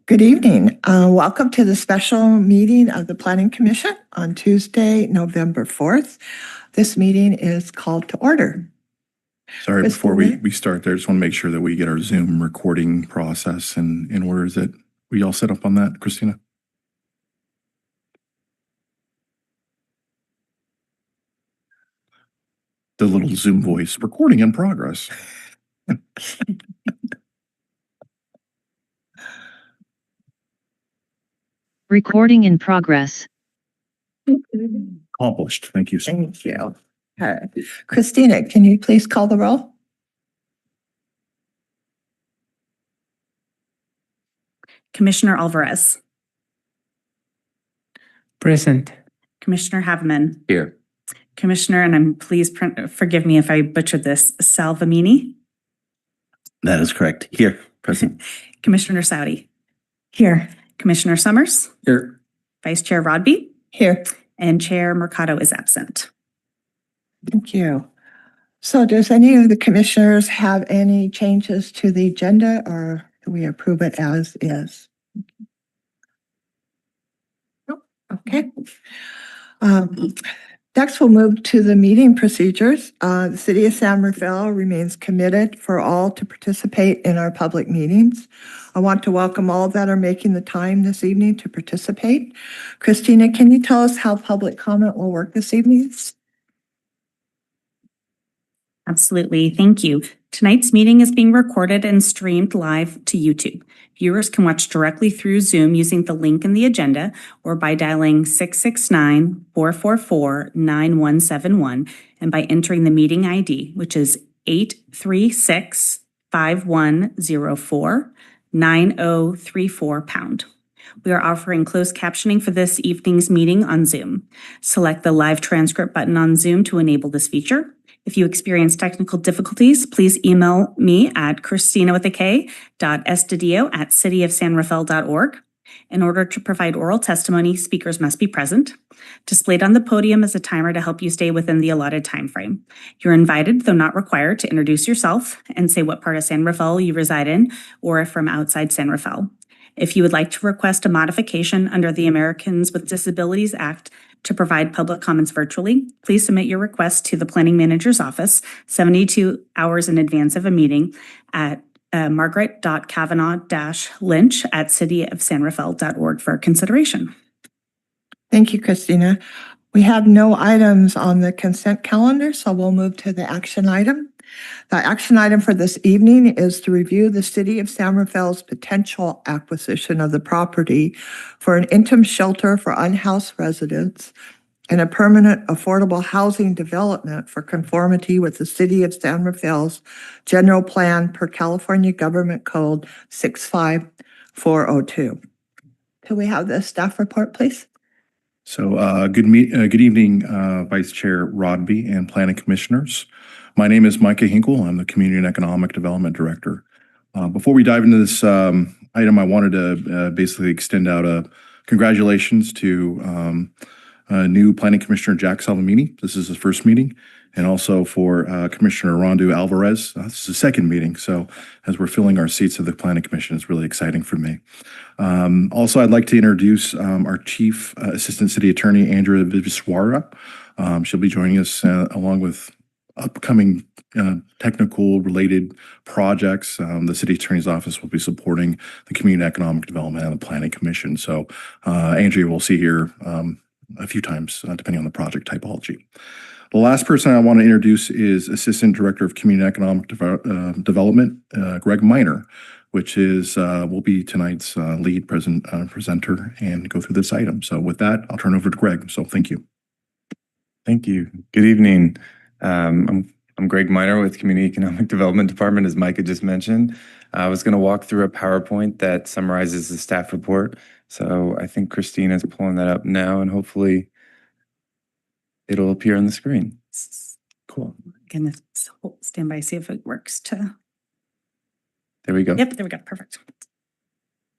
Good evening. Welcome to the special meeting of the Planning Commission on Tuesday, November 4th. This meeting is called to order. Sorry, before we start there, I just want to make sure that we get our Zoom recording process in order. Is it, we all set up on that, Christina? The little Zoom voice, recording in progress. Recording in progress. Accomplished. Thank you. Thank you. All right. Christina, can you please call the roll? Commissioner Alvarez. Present. Commissioner Haveman. Here. Commissioner, and please forgive me if I butchered this, Salvamini. That is correct. Here. Present. Commissioner Saudi. Here. Commissioner Summers. Here. Vice Chair Rodby. Here. And Chair Mercado is absent. Thank you. So does any of the commissioners have any changes to the agenda, or do we approve it as is? Nope. Okay. Next, we'll move to the meeting procedures. The City of San Rafael remains committed for all to participate in our public meetings. I want to welcome all that are making the time this evening to participate. Christina, can you tell us how public comment will work this evening? Absolutely. Thank you. Tonight's meeting is being recorded and streamed live to YouTube. Viewers can watch directly through Zoom using the link in the agenda or by dialing 669-444-9171 and by entering the meeting ID, which is 836-5104-9034#. We are offering closed captioning for this evening's meeting on Zoom. Select the live transcript button on Zoom to enable this feature. If you experience technical difficulties, please email me at christina.estadio@cityofsanrafael.org. In order to provide oral testimony, speakers must be present. Displayed on the podium is a timer to help you stay within the allotted time frame. You're invited, though not required, to introduce yourself and say what part of San Rafael you reside in or if from outside San Rafael. If you would like to request a modification under the Americans with Disabilities Act to provide public comments virtually, please submit your request to the Planning Manager's Office 72 hours in advance of a meeting at margaret.kavanaugh-lynch@cityofsanrafael.org for consideration. Thank you, Christina. We have no items on the consent calendar, so we'll move to the action item. The action item for this evening is to review the City of San Rafael's potential acquisition of the property for an interim shelter for unhoused residents and a permanent affordable housing development for conformity with the City of San Rafael's general plan per California Government Code 65402. Could we have the staff report, please? So good evening, Vice Chair Rodby and Planning Commissioners. My name is Micah Hinkle. I'm the Community and Economic Development Director. Before we dive into this item, I wanted to basically extend out a congratulations to new Planning Commissioner Jack Salvamini. This is his first meeting. And also for Commissioner Rondu Alvarez. This is his second meeting. So as we're filling our seats of the Planning Commission, it's really exciting for me. Also, I'd like to introduce our Chief Assistant City Attorney, Andrea Viswara. She'll be joining us along with upcoming technical related projects. The City Attorney's Office will be supporting the Community and Economic Development and the Planning Commission. So Andrea we'll see here a few times, depending on the project typology. The last person I want to introduce is Assistant Director of Community and Economic Development, Greg Miner, which is will be tonight's lead presenter and go through this item. So with that, I'll turn over to Greg. So thank you. Thank you. Good evening. I'm Greg Miner with Community Economic Development Department, as Micah just mentioned. I was going to walk through a PowerPoint that summarizes the staff report. So I think Christine is pulling that up now, and hopefully it'll appear on the screen. Cool. Gonna stand by, see if it works to. There we go. Yep, there we go. Perfect.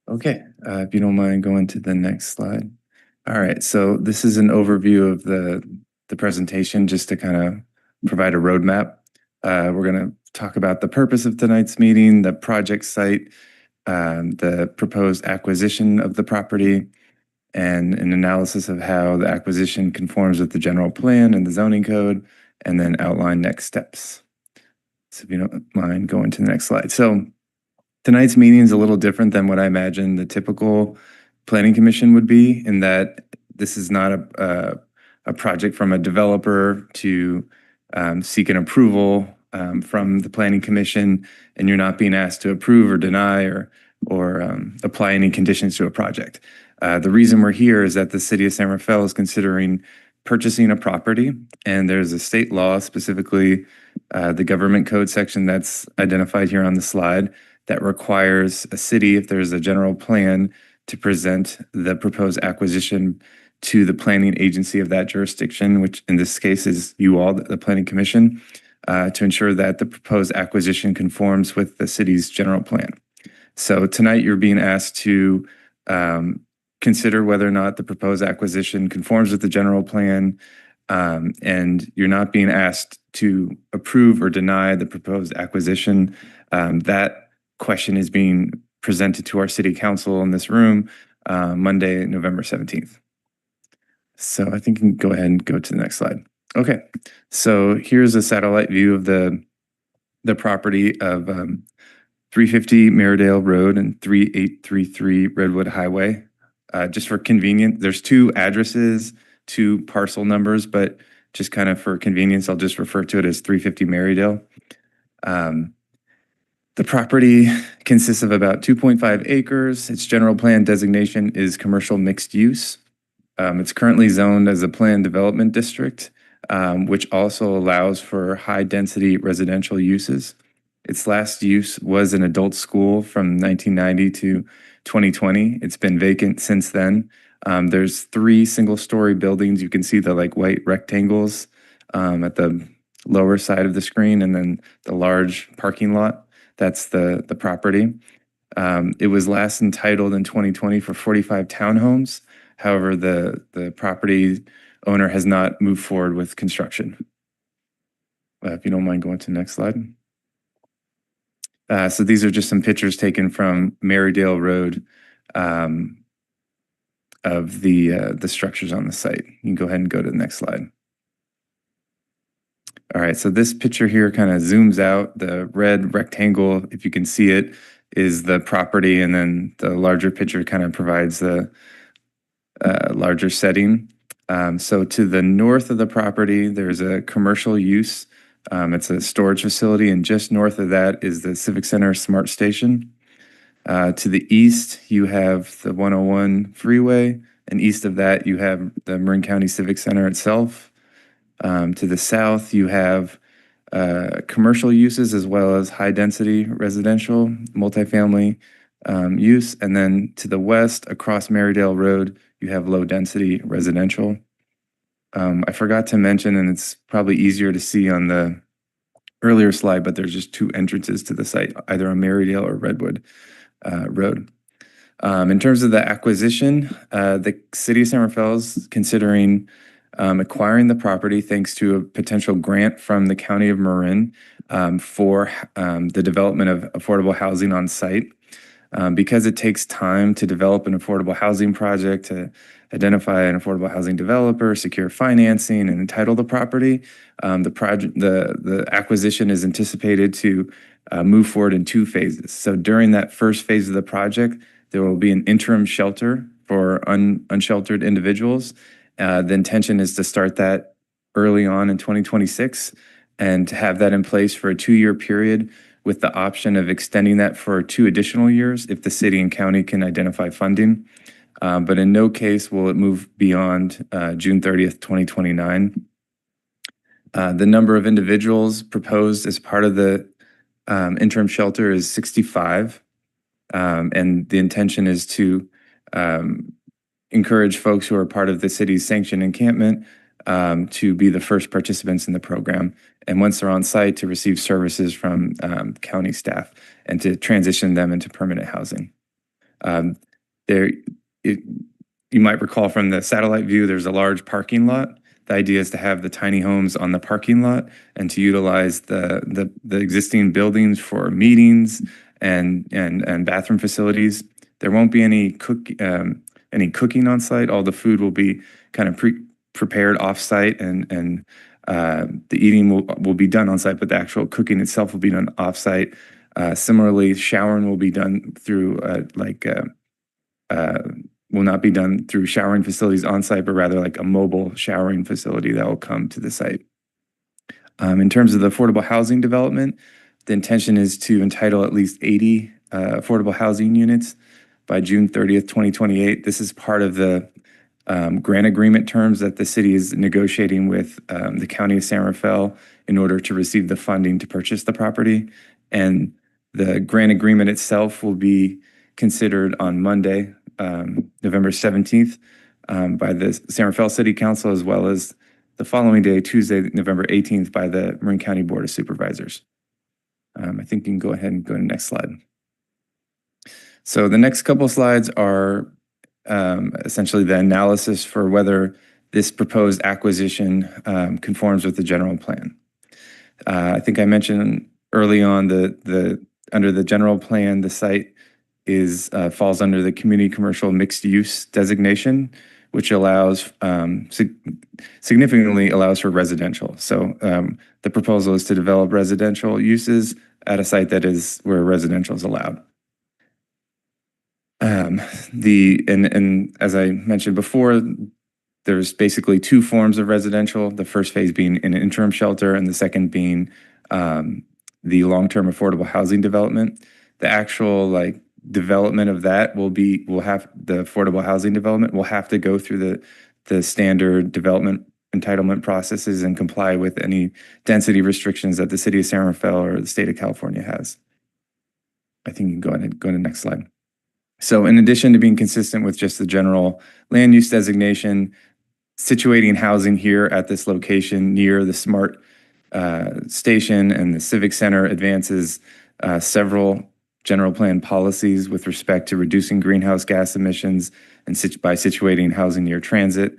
Okay, if you don't mind going to the next slide. All right, so this is an overview of the presentation, just to kind of provide a roadmap. We're going to talk about the purpose of tonight's meeting, the project site, the proposed acquisition of the property, and an analysis of how the acquisition conforms with the general plan and the zoning code, and then outline next steps. So if you don't mind going to the next slide. So tonight's meeting is a little different than what I imagine the typical planning commission would be, in that this is not a project from a developer to seek an approval from the planning commission, and you're not being asked to approve or deny or apply any conditions to a project. The reason we're here is that the City of San Rafael is considering purchasing a property, and there's a state law, specifically the government code section that's identified here on the slide, that requires a city, if there's a general plan, to present the proposed acquisition to the planning agency of that jurisdiction, which in this case is you all, the Planning Commission, to ensure that the proposed acquisition conforms with the city's general plan. So tonight you're being asked to consider whether or not the proposed acquisition conforms with the general plan, and you're not being asked to approve or deny the proposed acquisition. That question is being presented to our city council in this room Monday, November 17th. So I think you can go ahead and go to the next slide. Okay, so here's a satellite view of the property of 350 Maridale Road and 3833 Redwood Highway. Just for convenience, there's two addresses, two parcel numbers, but just kind of for convenience, I'll just refer to it as 350 Maridale. The property consists of about 2.5 acres. Its general plan designation is commercial mixed use. It's currently zoned as a planned development district, which also allows for high density residential uses. Its last use was an adult school from 1990 to 2020. It's been vacant since then. There's 3 single-story buildings. You can see the white rectangles at the lower side of the screen, and then the large parking lot. That's the property. It was last entitled in 2020 for 45 townhomes. However, the property owner has not moved forward with construction. If you don't mind going to the next slide. So these are just some pictures taken from Maridale Road of the structures on the site. You can go ahead and go to the next slide. All right, so this picture here kind of zooms out. The red rectangle, if you can see it, is the property, and then the larger picture kind of provides the larger setting. So to the north of the property, there's a commercial use. It's a storage facility, and just north of that is the Civic Center Smart Station. To the east, you have the 101 freeway, and east of that, you have the Marin County Civic Center itself. To the south, you have commercial uses as well as high-density residential, multifamily use. And then to the west, across Marydale Road, you have low-density residential. I forgot to mention, and it's probably easier to see on the earlier slide, but there's just two entrances to the site, either on Marydale or Redwood Road. In terms of the acquisition, the city of San Rafael is considering acquiring the property thanks to a potential grant from the county of Marin for the development of affordable housing on site. Because it takes time to develop an affordable housing project, to identify an affordable housing developer, secure financing, and entitle the property, the acquisition is anticipated to move forward in two phases. So during that first phase of the project, there will be an interim shelter for unsheltered individuals. The intention is to start that early on in 2026 and to have that in place for a 2-year period, with the option of extending that for 2 additional years if the city and county can identify funding. But in no case will it move beyond June 30th, 2029. The number of individuals proposed as part of the interim shelter is 65. And the intention is to encourage folks who are part of the city's sanctioned encampment to be the first participants in the program. And once they're on site, to receive services from county staff and to transition them into permanent housing. You might recall from the satellite view, there's a large parking lot. The idea is to have the tiny homes on the parking lot and to utilize the existing buildings for meetings and bathroom facilities. There won't be any cooking on site. All the food will be kind of prepared off site, and the eating will be done on site, but the actual cooking itself will be done off site. Similarly, showering will be done through will not be done through showering facilities on site, but rather like a mobile showering facility that will come to the site. In terms of the affordable housing development, the intention is to entitle at least 80 affordable housing units by June 30th, 2028. This is part of the grant agreement terms that the city is negotiating with the county of San Rafael in order to receive the funding to purchase the property. And the grant agreement itself will be considered on Monday, November 17th, by the San Rafael City Council, as well as the following day, Tuesday, November 18th, by the Marin County Board of Supervisors. I think you can go ahead and go to the next slide. So the next couple of slides are essentially the analysis for whether this proposed acquisition conforms with the general plan. I think I mentioned early on under the general plan, the site falls under the community commercial mixed use designation, which allows significantly allows for residential. So the proposal is to develop residential uses at a site that is where residential is allowed. And as I mentioned before, there's basically 2 forms of residential. The first phase being an interim shelter, and the second being the long-term affordable housing development. The actual development of that will have the affordable housing development will have to go through the standard development entitlement processes and comply with any density restrictions that the city of San Rafael or the state of California has. I think you can go ahead and go to the next slide. So in addition to being consistent with just the general land use designation, situating housing here at this location near the smart station and the civic center advances several general plan policies with respect to reducing greenhouse gas emissions and by situating housing near transit.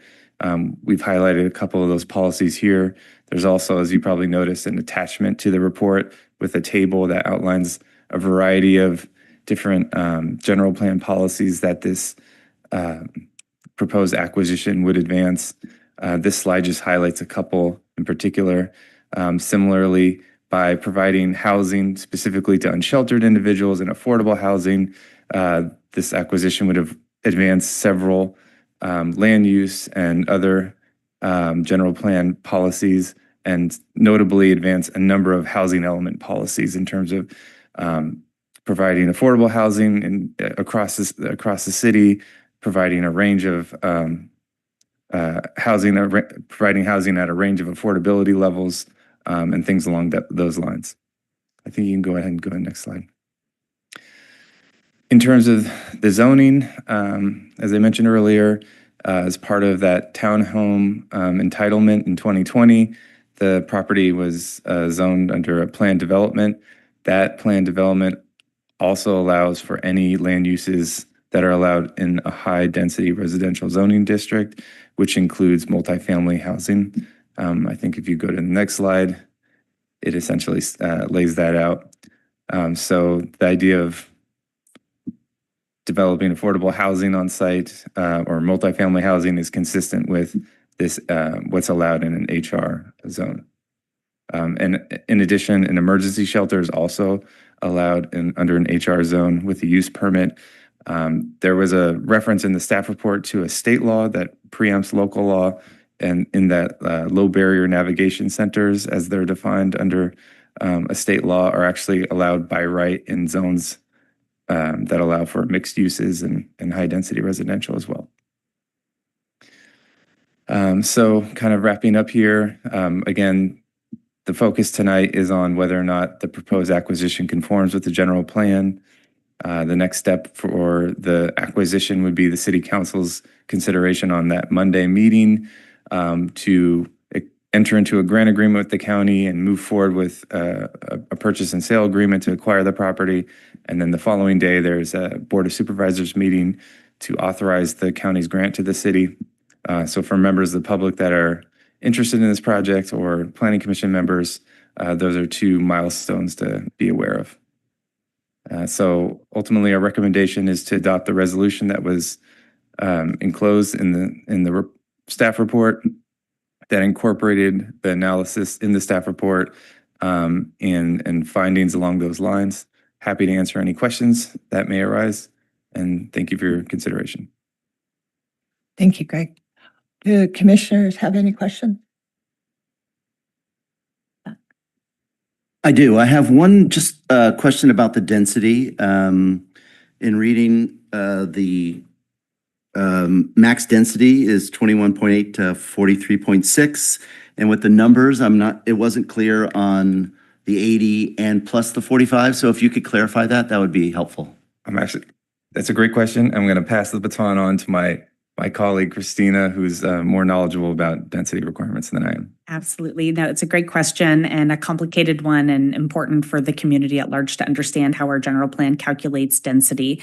We've highlighted a couple of those policies here. There's also, as you probably noticed, an attachment to the report with a table that outlines a variety of different general plan policies that this proposed acquisition would advance. This slide just highlights a couple in particular. Similarly, by providing housing specifically to unsheltered individuals and affordable housing, this acquisition would have advanced several land use and other general plan policies, and notably advance a number of housing element policies in terms of providing affordable housing across the city, providing a range of providing housing at a range of affordability levels, and things along those lines. I think you can go ahead and go to the next slide. In terms of the zoning, as I mentioned earlier, as part of that townhome entitlement in 2020, the property was zoned under a planned development. That planned development also allows for any land uses that are allowed in a high-density residential zoning district, which includes multifamily housing. I think if you go to the next slide, it essentially lays that out. So the idea of developing affordable housing on site or multifamily housing is consistent with this, what's allowed in an HR zone. And in addition, an emergency shelter is also allowed under an HR zone with a use permit. There was a reference in the staff report to a state law that preempts local law, and in that low barrier navigation centers, as they're defined under a state law, are actually allowed by right in zones that allow for mixed uses and high density residential as well. So kind of wrapping up here, again, the focus tonight is on whether or not the proposed acquisition conforms with the general plan. The next step for the acquisition would be the city council's consideration on that Monday meeting to enter into a grant agreement with the county and move forward with a purchase and sale agreement to acquire the property. And then the following day, there's a Board of Supervisors meeting to authorize the county's grant to the city. So for members of the public that are interested in this project or planning commission members, those are two milestones to be aware of. So ultimately, our recommendation is to adopt the resolution that was enclosed in the staff report that incorporated the analysis in the staff report and findings along those lines. Happy to answer any questions that may arise, and thank you for your consideration. Thank you, Greg. Do commissioners have any questions? I do. I have one just question about the density. In reading, the max density is 21.8 to 43.6. And with the numbers, it wasn't clear on the 80 and plus the 45. So if you could clarify that, that would be helpful. That's a great question. I'm going to pass the baton on to my colleague, Christina, who's more knowledgeable about density requirements than I am. Absolutely. No, it's a great question and a complicated one, and important for the community at large to understand how our general plan calculates density.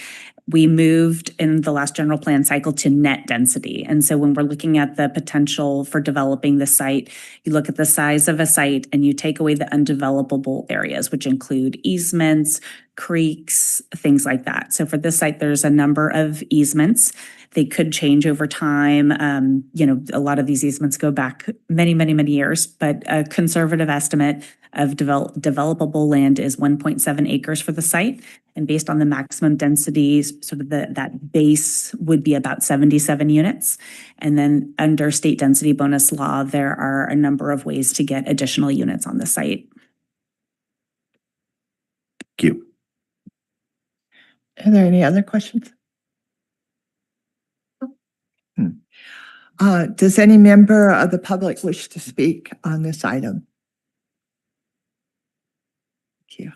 We moved in the last general plan cycle to net density. And so when we're looking at the potential for developing the site, you look at the size of a site and you take away the undevelopable areas, which include easements, creeks, things like that. So for this site, there's a number of easements. They could change over time. A lot of these easements go back many, many, many years, but a conservative estimate of developable land is 1.7 acres for the site. And based on the maximum densities, sort of that base would be about 77 units. And then under state density bonus law, there are a number of ways to get additional units on the site. Thank you. Are there any other questions? Does any member of the public wish to speak on this item? Thank you.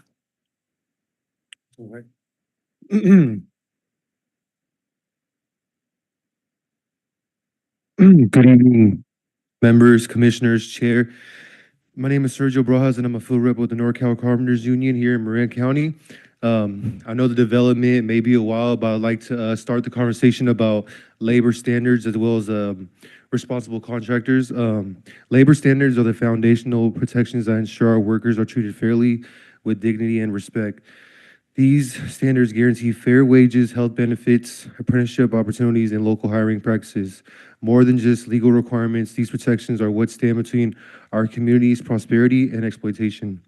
Good evening, members, commissioners, chair. My name is Sergio Brojas, and I'm a field rep with the NorCal Carpenters Union here in Marin County. I know the development may be a while, but I'd like to start the conversation about labor standards as well as responsible contractors. Labor standards are the foundational protections that ensure our workers are treated fairly with dignity and respect. These standards guarantee fair wages, health benefits, apprenticeship opportunities, and local hiring practices. More than just legal requirements, these protections are what stand between our community's prosperity and exploitation.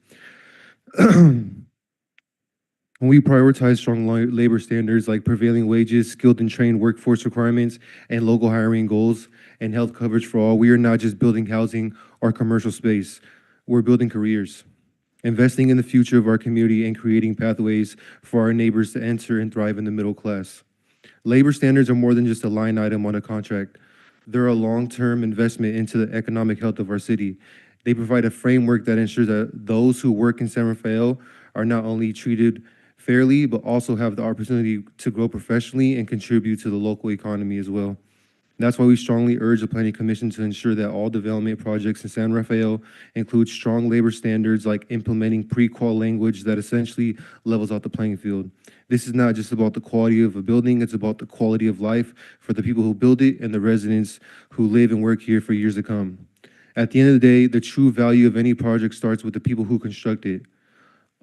When we prioritize strong labor standards like prevailing wages, skilled and trained workforce requirements, and local hiring goals and health coverage for all, we are not just building housing or commercial space. We're building careers, investing in the future of our community, and creating pathways for our neighbors to enter and thrive in the middle class. Labor standards are more than just a line item on a contract. They're a long-term investment into the economic health of our city. They provide a framework that ensures that those who work in San Rafael are not only treated fairly, but also have the opportunity to grow professionally and contribute to the local economy as well. That's why we strongly urge the Planning Commission to ensure that all development projects in San Rafael include strong labor standards like implementing pre-qual language that essentially levels out the playing field. This is not just about the quality of a building, it's about the quality of life for the people who build it and the residents who live and work here for years to come. At the end of the day, the true value of any project starts with the people who construct it.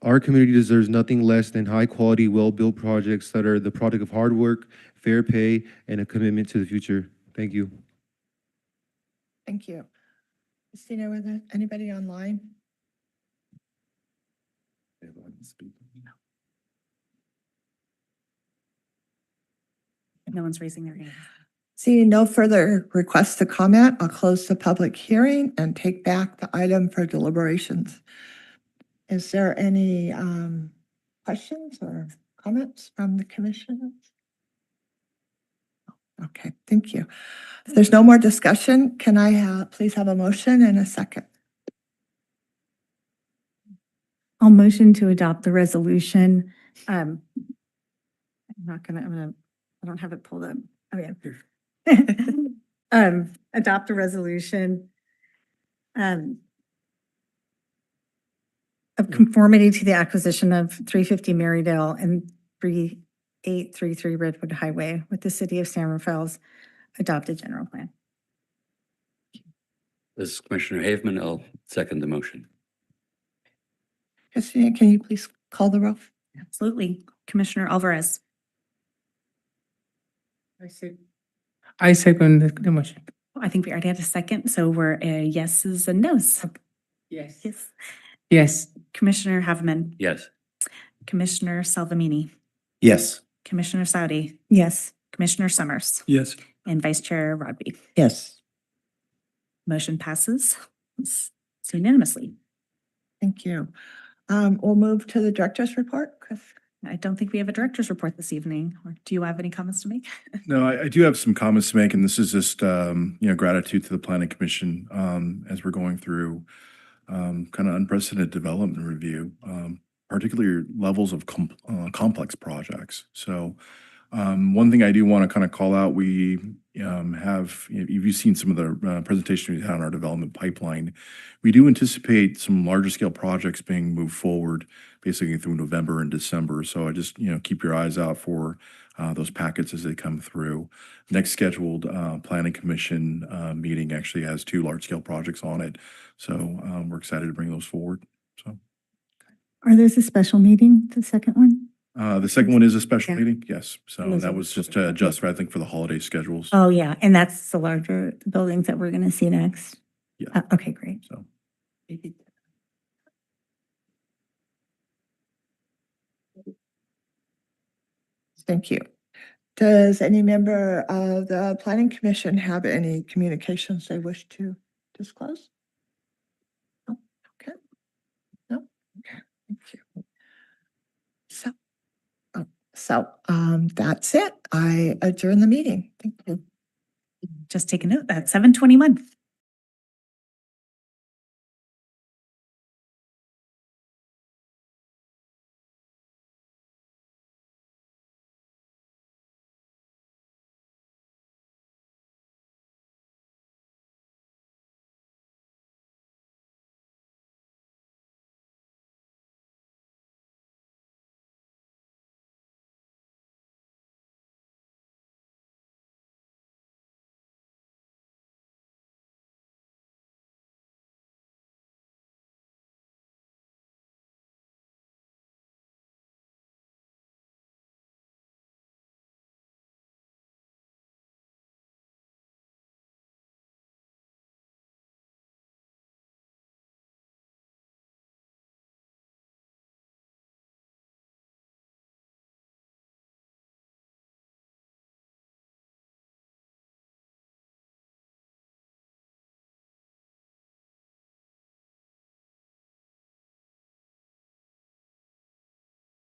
Our community deserves nothing less than high-quality, well-built projects that are the product of hard work, fair pay, and a commitment to the future. Thank you. Thank you. Christina, was there anybody online? No one's raising their hand. Seeing no further requests to comment, I'll close the public hearing and take back the item for deliberations. Is there any questions or comments from the commission? Okay, thank you. If there's no more discussion, can I please have a motion and a second? I'll motion to adopt the resolution. I don't have it pulled up. Oh, yeah. Adopt a resolution of conformity to the acquisition of 350 Marydale and 3833 Redwood Highway with the city of San Rafael's adopted general plan. This is Commissioner Haveman. I'll second the motion. Christina, can you please call the roll? Absolutely. Commissioner Alvarez. I second the motion. I think we already had a second, so we're yeses and nos. Yes. Yes. Yes. Commissioner Haveman. Yes. Commissioner Salvamini. Yes. Commissioner Saudi. Yes. Commissioner Summers. Yes. And Vice Chair Rodby. Yes. Motion passes unanimously. Thank you. We'll move to the director's report. Chris? I don't think we have a director's report this evening. Or do you have any comments to make? No, I do have some comments to make, and this is just, gratitude to the Planning Commission as we're going through kind of unprecedented development review, particularly levels of complex projects. So one thing I do want to kind of call out, we have, you've seen some of the presentation we had on our development pipeline. We do anticipate some larger scale projects being moved forward basically through November and December. So I just, keep your eyes out for those packets as they come through. Next scheduled Planning Commission meeting actually has 2 large scale projects on it. So we're excited to bring those forward. So Are those a special meeting, the second one? the second one is a special Yeah. meeting. Yes. So Those that are- was just to adjust, I think, for the holiday schedules. Oh, yeah. And that's the larger buildings that we're going to see next. Yeah. Okay, great. So. Thank you. Does any member of the Planning Commission have any communications they wish to disclose? No? Okay. No? Okay, thank you. So that's it. I adjourn the meeting. Thank you. Just take a note, that's 7:21.